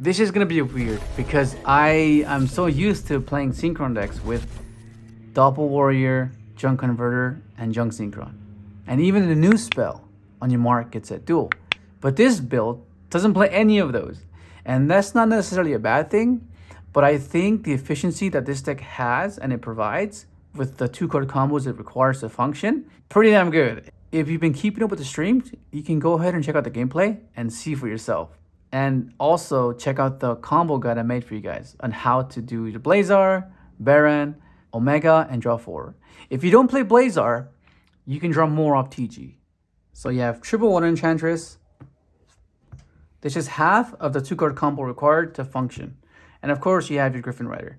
This is gonna be weird because I'm so used to playing synchron decks with Doppel Warrior, Junk Converter, and Junk Synchron. And even the new spell, on your mark, get set, duel. But this build doesn't play any of those. And that's not necessarily a bad thing, but I think the efficiency that this deck has and it provides with the 2-card combos it requires to function, pretty damn good. If you've been keeping up with the streams, you can go ahead and check out the gameplay and see for yourself. And also check out the combo guide I made for you guys on how to do the Blazar, Baron, Omega, and draw 4. If you don't play Blazar, you can draw more off TG. So you have triple 1 Enchantress. This is half of the 2-card combo required to function. And of course, you have your Griffin Rider.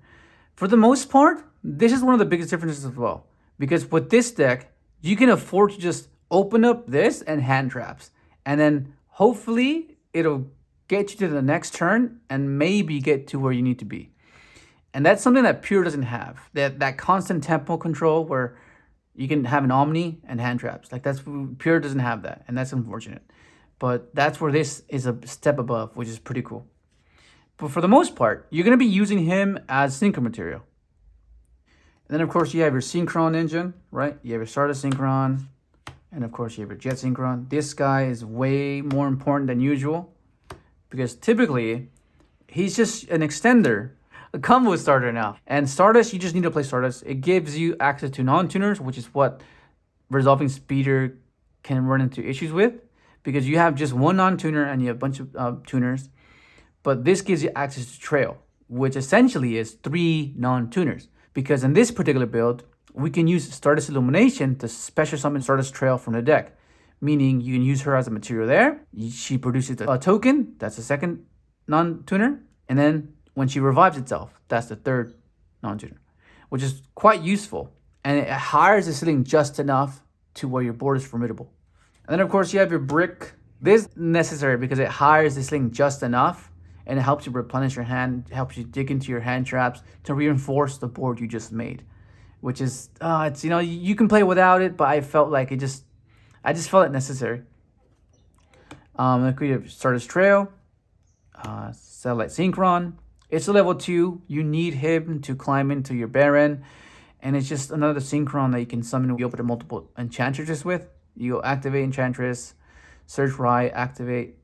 For the most part, this is one of the biggest differences as well. Because with this deck, you can afford to just open up this and hand traps. And then hopefully it'll get you to the next turn and maybe get to where you need to be. And that's something that Pure doesn't have. That constant tempo control where you can have an Omni and hand traps. Like that's Pure doesn't have that, and that's unfortunate. But that's where this is a step above, which is pretty cool. But for the most part, you're gonna be using him as synchro material. And then of course you have your Synchron engine, right? You have your Stardust Synchron, and of course you have your Jet Synchron. This guy is way more important than usual because typically he's just an extender, a combo starter now. And Stardust, you just need to play Stardust. It gives you access to non-tuners, which is what Resolving Speeder can run into issues with because you have just one non-tuner and you have a bunch of tuners. But this gives you access to Trail, which essentially is 3 non-tuners. Because in this particular build, we can use Stardust Illumination to special summon Stardust Trail from the deck. Meaning you can use her as a material there. She produces a token, that's the second non-tuner. And then when she revives itself, that's the third non-tuner, which is quite useful. And it hires the ceiling just enough to where your board is formidable. And then of course you have your Brick. This is necessary because it hires the ceiling just enough and it helps you replenish your hand, helps you dig into your hand traps to reinforce the board you just made. Which is, it's, you can play without it, but I felt like I just felt it necessary. We have Stardust Trail, Satellite Synchron. It's a level 2. You need him to climb into your Baron. And it's just another Synchron that you can summon. You open a multiple Enchantresses with. You go activate Enchantress, search right, activate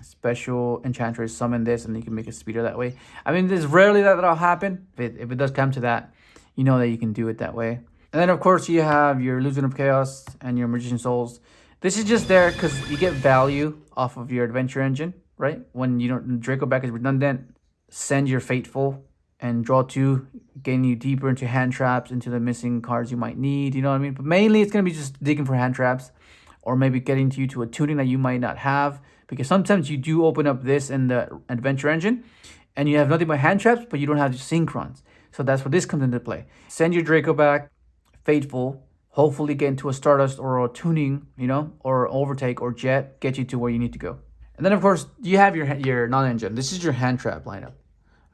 special Enchantress, summon this, and you can make a speeder that way. I mean, there's rarely that'll happen. If it does come to that, you know that you can do it that way. And then, of course, you have your Illusion of Chaos and your Magician Souls. This is just there because you get value off of your Adventure engine, right? When you don't, Draco back is redundant, send your Fateful and draw 2, getting you deeper into hand traps, into the missing cards you might need, you know what I mean? But mainly it's going to be just digging for hand traps or maybe getting you to a tuning that you might not have because sometimes you do open up this in the Adventure engine and you have nothing but hand traps, but you don't have Synchrons. So that's where this comes into play. Send your Draco back, Fateful, hopefully get into a Stardust or a tuning, or overtake or jet, get you to where you need to go. And then of course you have your non-engine. This is your hand trap lineup.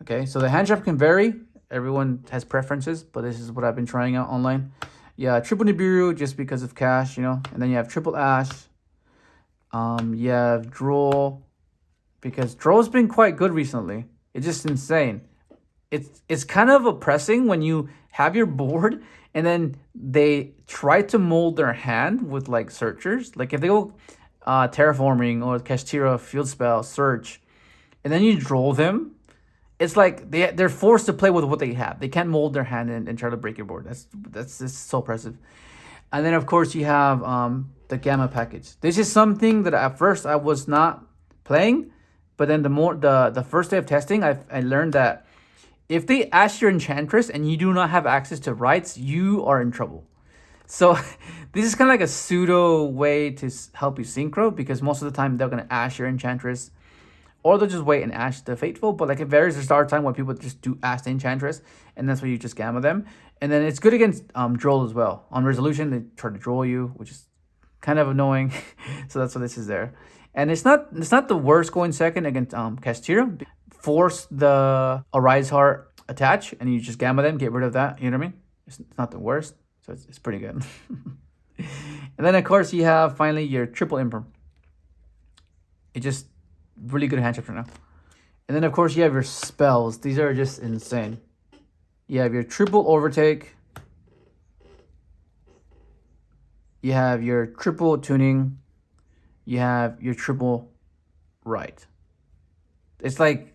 Okay, so the hand trap can vary. Everyone has preferences, but this is what I've been trying out online. Yeah, triple Nibiru just because of cash, and then you have triple Ash. You have Droll because Droll's been quite good recently. It's just insane. It's kind of oppressing when you have your board and then they try to mold their hand with like searchers. Like if they go Terraforming or Kashtira Field Spell Search and then you draw them, it's like they're forced to play with what they have. They can't mold their hand and try to break your board. That's just so oppressive. And then of course you have the Gamma package. This is something that at first I was not playing, but then the first day of testing I learned that if they ask your Enchantress and you do not have access to rights, you are in trouble. So this is kind of like a pseudo way to help you synchro because most of the time they're going to ash your Enchantress or they'll just wait and ash the Fateful. But like it varies the start time when people just do ash the Enchantress and that's where you just gamma them. And then it's good against Droll as well. On Resolution, they try to draw you, which is kind of annoying. So that's why this is there. And it's not the worst going second against Kashtira. Force the Arise Heart attach and you just gamma them, get rid of that, you know what I mean? It's not the worst, so it's pretty good. And then of course you have finally your triple Imperm. It just really good hand trap for now. And then, of course, you have your spells. These are just insane. You have your triple overtake. You have your triple tuning. You have your triple right. It's like,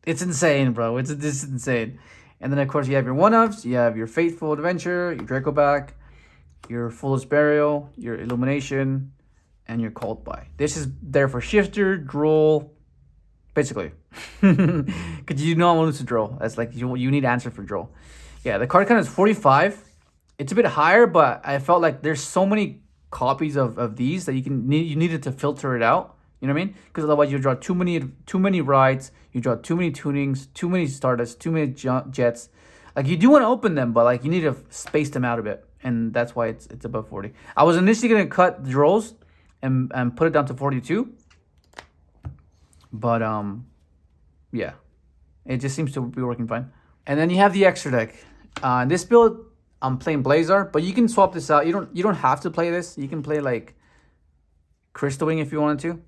it's insane, bro. It's insane. And then, of course, you have your one-ups. You have your Fateful Adventure, your Draco back, your Foolish Burial, your Illumination, and your Cult Buy. This is there for Shifter, Droll, basically. Because you know I'm going to Droll. That's like, you need answer for Droll. Yeah, the card count is 45. It's a bit higher, but I felt like there's so many copies of these that you needed to filter it out. You know what I mean? Because otherwise you draw too many rides, you draw too many tunings, too many Stardust, too many jets. Like, you do want to open them, but like you need to space them out a bit, and that's why it's above 40. I was initially gonna cut the rolls and put it down to 42, but yeah, it just seems to be working fine. And then you have the extra deck. In this build, I'm playing Blazar, but you can swap this out. You don't have to play this. You can play like Crystal Wing if you wanted to.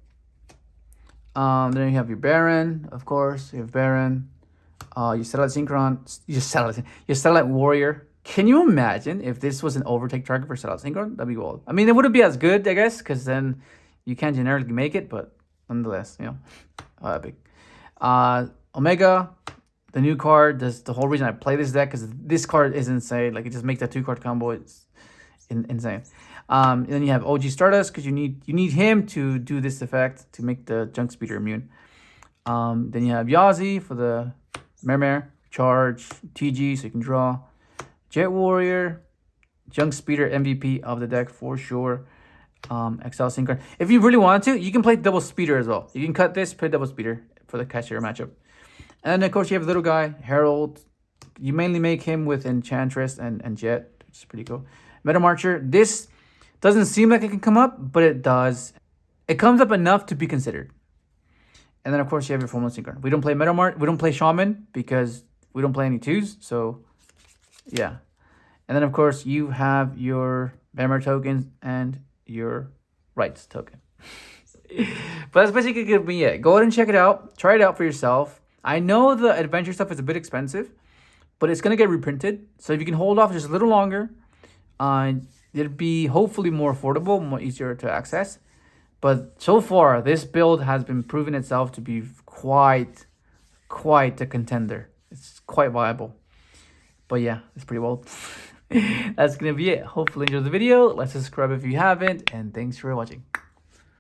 Then you have your Baron, of course. You have Baron. You Satellite Synchron. Your Satellite Warrior. Can you imagine if this was an overtake target for Satellite Synchron? That'd be wild. I mean, it wouldn't be as good, I guess, because then you can't generically make it, but nonetheless, you know, epic. Omega, the new card. That's the whole reason I play this deck, because this card is insane. Like, it just makes that 2-card combo. It's insane. And then you have OG Stardust, because you need him to do this effect to make the Junk Speeder immune. Then you have Yazi for the Mare charge, TG so you can draw. Jet Warrior, Junk Speeder MVP of the deck for sure. Excel Synchron. If you really want to, you can play double speeder as well. You can cut this, play double speeder for the cashier matchup. And then of course you have little guy, Herald. You mainly make him with Enchantress and Jet, which is pretty cool. Meta Marcher. This doesn't seem like it can come up, but it does. It comes up enough to be considered. And then of course you have your Formula Synchron. We don't play Meta Mart. We don't play Shaman because we don't play any 2s. So yeah. And then of course you have your Bammer tokens and your rights token. But that's basically gonna be it. Go ahead and check it out. Try it out for yourself. I know the adventure stuff is a bit expensive, but it's gonna get reprinted. So if you can hold off just a little longer, it'll be hopefully more affordable, more easier to access. But so far, this build has been proving itself to be quite a contender. It's quite viable. But yeah, it's pretty wild. That's gonna be it. Hopefully you enjoyed the video. Let's subscribe if you haven't, and thanks for watching.